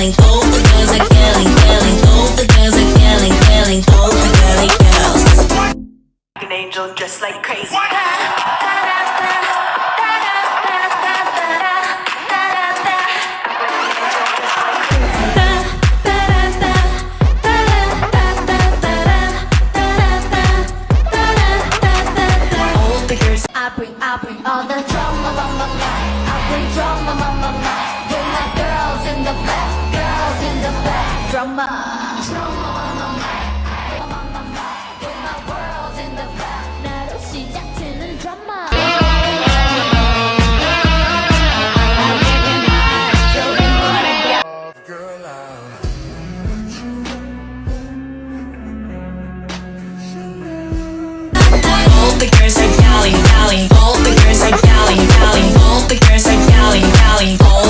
yelling. All the girls are yelling, yelling. All the girls are yelling, yelling. All the girly girls. An angel just like crazy. I bring all the drama, mama, I bring drama, mama, with my girls in the back, drama.